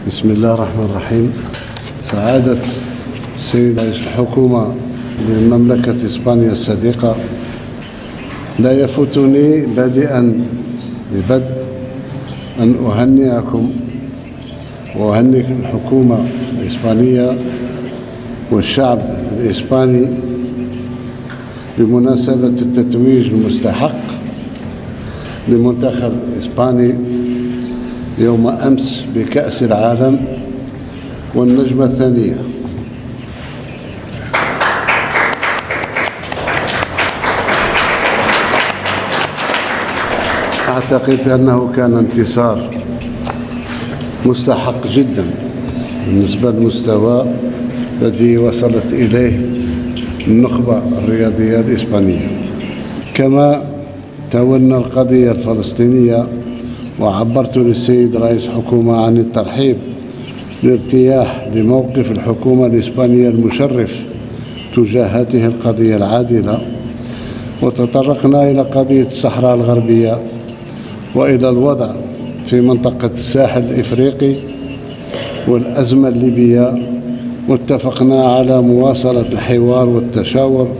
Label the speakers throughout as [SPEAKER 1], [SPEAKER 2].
[SPEAKER 1] بسم الله الرحمن الرحيم. سعادة السيد رئيس الحكومة لمملكة إسبانيا الصديقة، لا يفوتني ببدء أن أهنئكم وأهنئ الحكومة الإسبانية والشعب الإسباني بمناسبة التتويج المستحق لمنتخب إسباني يوم أمس بكأس العالم والنجمة الثانية. أعتقد أنه كان انتصار مستحق جدا بالنسبة للمستوى الذي وصلت إليه النخبة الرياضية الإسبانية. كما تولنا القضية الفلسطينية، وعبرت للسيد رئيس الحكومة عن الترحيب الارتياح لموقف الحكومة الإسبانية المشرف تجاه هذه القضية العادلة، وتطرقنا إلى قضية الصحراء الغربية وإلى الوضع في منطقة الساحل الإفريقي والأزمة الليبية، واتفقنا على مواصلة الحوار والتشاور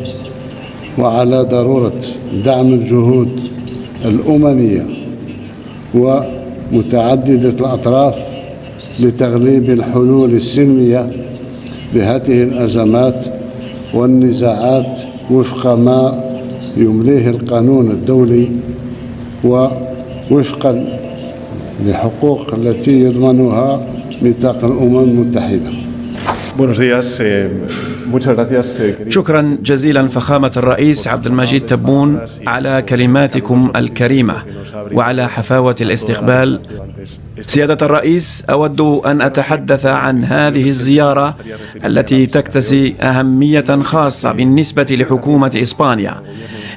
[SPEAKER 1] وعلى ضرورة دعم الجهود الأممية ومتعددة الأطراف لتغليب الحلول السلمية لهذه الأزمات والنزاعات وفق ما يمليه القانون الدولي ووفقا لحقوق التي يضمنها ميثاق الأمم المتحدة.
[SPEAKER 2] شكرا جزيلا فخامة الرئيس عبد المجيد تبون على كلماتكم الكريمة وعلى حفاوة الاستقبال. سيادة الرئيس، أود أن أتحدث عن هذه الزيارة التي تكتسي أهمية خاصة بالنسبة لحكومة إسبانيا،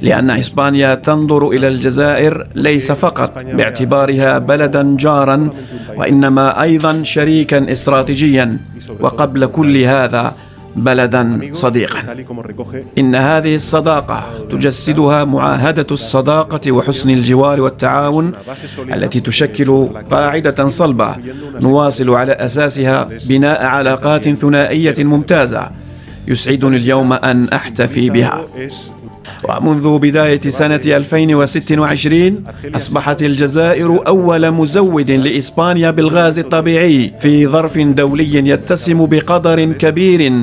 [SPEAKER 2] لأن إسبانيا تنظر إلى الجزائر ليس فقط باعتبارها بلدا جارا، وإنما أيضا شريكا استراتيجيا، وقبل كل هذا بلدا صديقا. إن هذه الصداقة تجسدها معاهدة الصداقة وحسن الجوار والتعاون التي تشكل قاعدة صلبة نواصل على أساسها بناء علاقات ثنائية ممتازة يسعدني اليوم أن أحتفي بها. ومنذ بداية سنة 2026 أصبحت الجزائر أول مزود لإسبانيا بالغاز الطبيعي في ظرف دولي يتسم بقدر كبير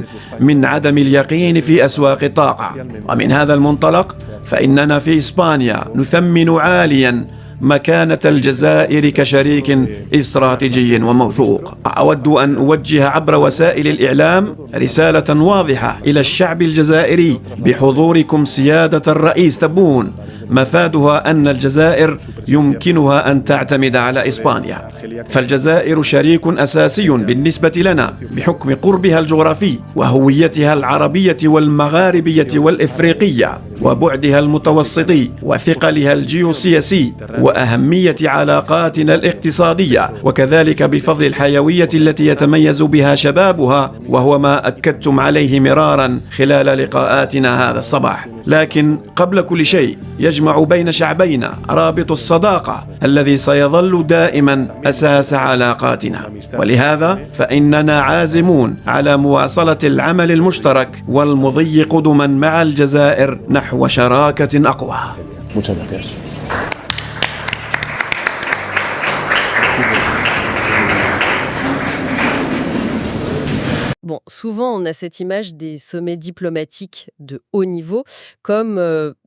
[SPEAKER 2] من عدم اليقين في أسواق الطاقة. ومن هذا المنطلق فإننا في إسبانيا نثمن عاليا مكانة الجزائر كشريك استراتيجي وموثوق. أود أن أوجه عبر وسائل الإعلام رسالة واضحة إلى الشعب الجزائري بحضوركم سيادة الرئيس تبون، مفادها أن الجزائر يمكنها أن تعتمد على إسبانيا، فالجزائر شريك أساسي بالنسبة لنا بحكم قربها الجغرافي وهويتها العربية والمغاربية والإفريقية وبعدها المتوسطي وثقلها الجيوسياسي وأهمية علاقاتنا الاقتصادية، وكذلك بفضل الحيوية التي يتميز بها شبابها، وهو ما أكدتم عليه مرارا خلال لقاءاتنا هذا الصباح. لكن قبل كل شيء يجمع بين شعبينا رابط الصداقة الذي سيظل دائما أساس علاقاتنا، ولهذا فإننا عازمون على مواصلة العمل المشترك والمضي قدما مع الجزائر نحو شراكة أقوى.
[SPEAKER 3] Bon, souvent, on a cette image des sommets diplomatiques de haut niveau comme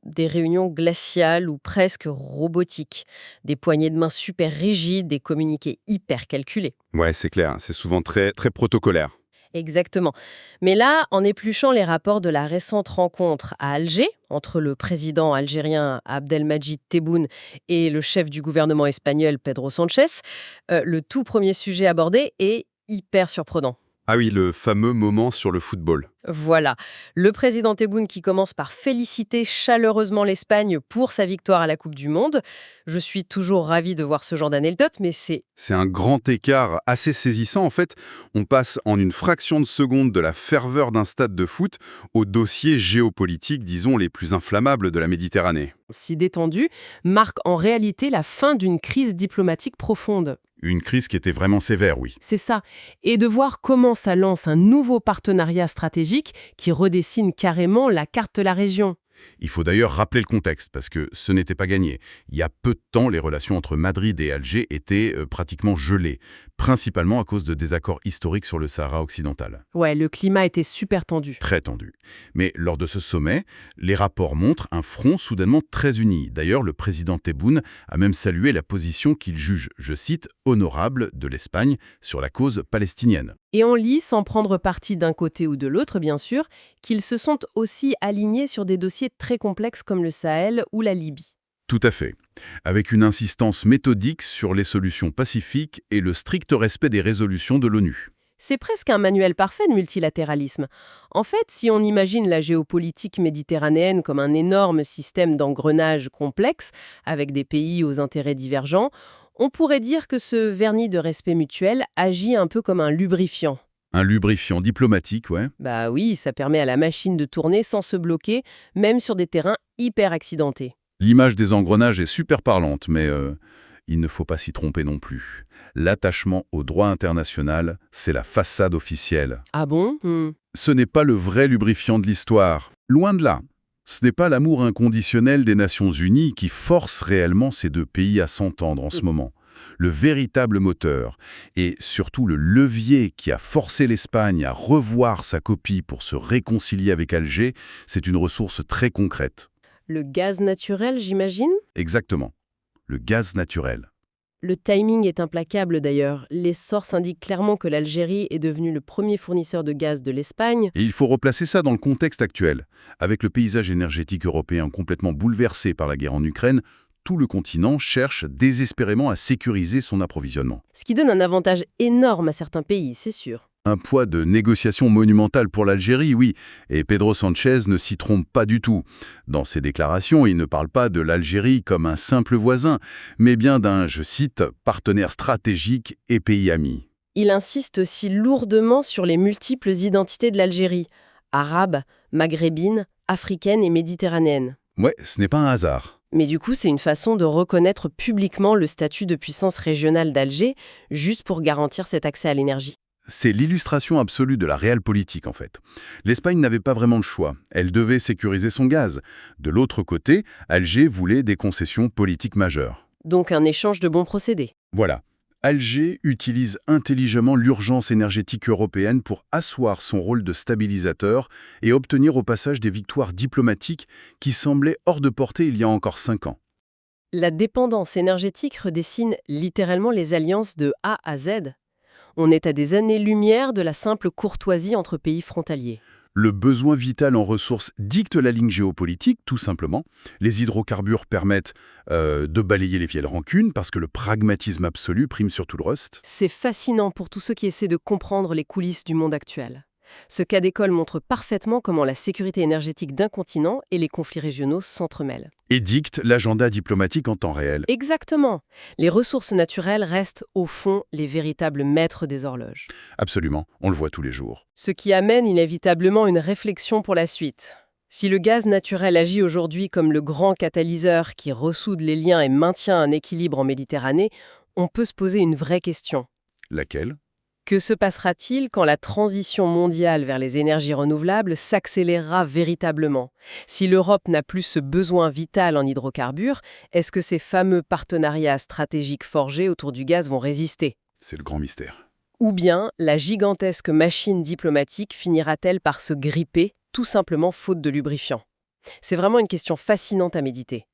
[SPEAKER 3] des réunions glaciales ou presque robotiques. Des poignées de main super rigides, des communiqués hyper calculés.
[SPEAKER 4] Ouais, c'est clair, c'est souvent très, très protocolaire.
[SPEAKER 3] Exactement. Mais là, en épluchant les rapports de la récente rencontre à Alger, entre le président algérien Abdelmadjid Tebboune et le chef du gouvernement espagnol Pedro Sánchez, le tout premier sujet abordé est hyper surprenant.
[SPEAKER 4] Ah oui, le fameux moment sur le football.
[SPEAKER 3] Voilà, le président Tebboune qui commence par féliciter chaleureusement l'Espagne pour sa victoire à la Coupe du Monde. Je suis toujours ravie de voir ce genre d'anecdote, mais c'est
[SPEAKER 4] C'est un grand écart assez saisissant. En fait, on passe en une fraction de seconde de la ferveur d'un stade de foot aux dossiers géopolitiques, disons, les plus inflammables de la Méditerranée.
[SPEAKER 3] si détendu, marque en réalité la fin d'une crise diplomatique profonde.
[SPEAKER 4] Une crise qui était vraiment sévère, oui.
[SPEAKER 3] C'est ça. Et de voir comment ça lance un nouveau partenariat stratégique qui redessine carrément la carte de la région.
[SPEAKER 4] Il faut d'ailleurs rappeler le contexte, parce que ce n'était pas gagné. Il y a peu de temps, les relations entre Madrid et Alger étaient pratiquement gelées, principalement à cause de désaccords historiques sur le Sahara occidental.
[SPEAKER 3] Ouais, le climat était super tendu.
[SPEAKER 4] Très tendu. Mais lors de ce sommet, les rapports montrent un front soudainement très uni. D'ailleurs, le président Tebboune a même salué la position qu'il juge, je cite, honorable de l'Espagne sur la cause palestinienne.
[SPEAKER 3] Et on lit, sans prendre parti d'un côté ou de l'autre bien sûr, qu'ils se sont aussi alignés sur des dossiers très complexes comme le Sahel ou la Libye.
[SPEAKER 4] Tout à fait. Avec une insistance méthodique sur les solutions pacifiques et le strict respect des résolutions de l'ONU.
[SPEAKER 3] C'est presque un manuel parfait de multilatéralisme. En fait, si on imagine la géopolitique méditerranéenne comme un énorme système d'engrenage complexe, avec des pays aux intérêts divergents, on pourrait dire que ce vernis de respect mutuel agit un peu comme un lubrifiant.
[SPEAKER 4] Un lubrifiant diplomatique, ouais.
[SPEAKER 3] Bah oui, ça permet à la machine de tourner sans se bloquer, même sur des terrains hyper accidentés.
[SPEAKER 4] L'image des engrenages est super parlante, mais il ne faut pas s'y tromper non plus. L'attachement au droit international, c'est la façade officielle.
[SPEAKER 3] Ah bon?
[SPEAKER 4] Ce n'est pas le vrai lubrifiant de l'histoire. Loin de là. Ce n'est pas l'amour inconditionnel des Nations Unies qui force réellement ces deux pays à s'entendre en ce moment. Le véritable moteur, et surtout le levier qui a forcé l'Espagne à revoir sa copie pour se réconcilier avec Alger, c'est une ressource très concrète.
[SPEAKER 3] Le gaz naturel, j'imagine?
[SPEAKER 4] Exactement. Le gaz naturel.
[SPEAKER 3] Le timing est implacable d'ailleurs. Les sources indiquent clairement que l'Algérie est devenue le premier fournisseur de gaz de l'Espagne.
[SPEAKER 4] Et il faut replacer ça dans le contexte actuel. Avec le paysage énergétique européen complètement bouleversé par la guerre en Ukraine, tout le continent cherche désespérément à sécuriser son approvisionnement.
[SPEAKER 3] Ce qui donne un avantage énorme à certains pays, c'est sûr.
[SPEAKER 4] Un poids de négociation monumental pour l'Algérie, oui, et Pedro Sánchez ne s'y trompe pas du tout. Dans ses déclarations, il ne parle pas de l'Algérie comme un simple voisin, mais bien d'un, je cite, partenaire stratégique et pays ami.
[SPEAKER 3] Il insiste aussi lourdement sur les multiples identités de l'Algérie, arabes, maghrébines, africaines et méditerranéennes.
[SPEAKER 4] Ouais, ce n'est pas un hasard.
[SPEAKER 3] Mais du coup, c'est une façon de reconnaître publiquement le statut de puissance régionale d'Alger, juste pour garantir cet accès à l'énergie.
[SPEAKER 4] C'est l'illustration absolue de la réelle politique, en fait. L'Espagne n'avait pas vraiment le choix. Elle devait sécuriser son gaz. De l'autre côté, Alger voulait des concessions politiques majeures.
[SPEAKER 3] Donc un échange de bons procédés.
[SPEAKER 4] Voilà. Alger utilise intelligemment l'urgence énergétique européenne pour asseoir son rôle de stabilisateur et obtenir au passage des victoires diplomatiques qui semblaient hors de portée il y a encore 5 ans.
[SPEAKER 3] La dépendance énergétique redessine littéralement les alliances de A à Z. On est à des années-lumière de la simple courtoisie entre pays frontaliers.
[SPEAKER 4] Le besoin vital en ressources dicte la ligne géopolitique, tout simplement. Les hydrocarbures permettent de balayer les vieilles rancunes parce que le pragmatisme absolu prime sur tout le reste.
[SPEAKER 3] C'est fascinant pour tous ceux qui essaient de comprendre les coulisses du monde actuel. Ce cas d'école montre parfaitement comment la sécurité énergétique d'un continent et les conflits régionaux s'entremêlent.
[SPEAKER 4] Et dicte l'agenda diplomatique en temps réel.
[SPEAKER 3] Exactement. Les ressources naturelles restent, au fond, les véritables maîtres des horloges.
[SPEAKER 4] Absolument, on le voit tous les jours.
[SPEAKER 3] Ce qui amène inévitablement une réflexion pour la suite. Si le gaz naturel agit aujourd'hui comme le grand catalyseur qui ressoude les liens et maintient un équilibre en Méditerranée, on peut se poser une vraie question.
[SPEAKER 4] Laquelle ?
[SPEAKER 3] Que se passera-t-il quand la transition mondiale vers les énergies renouvelables s'accélérera véritablement? Si l'Europe n'a plus ce besoin vital en hydrocarbures, est-ce que ces fameux partenariats stratégiques forgés autour du gaz vont résister?
[SPEAKER 4] C'est le grand mystère.
[SPEAKER 3] Ou bien la gigantesque machine diplomatique finira-t-elle par se gripper, tout simplement faute de lubrifiant? C'est vraiment une question fascinante à méditer.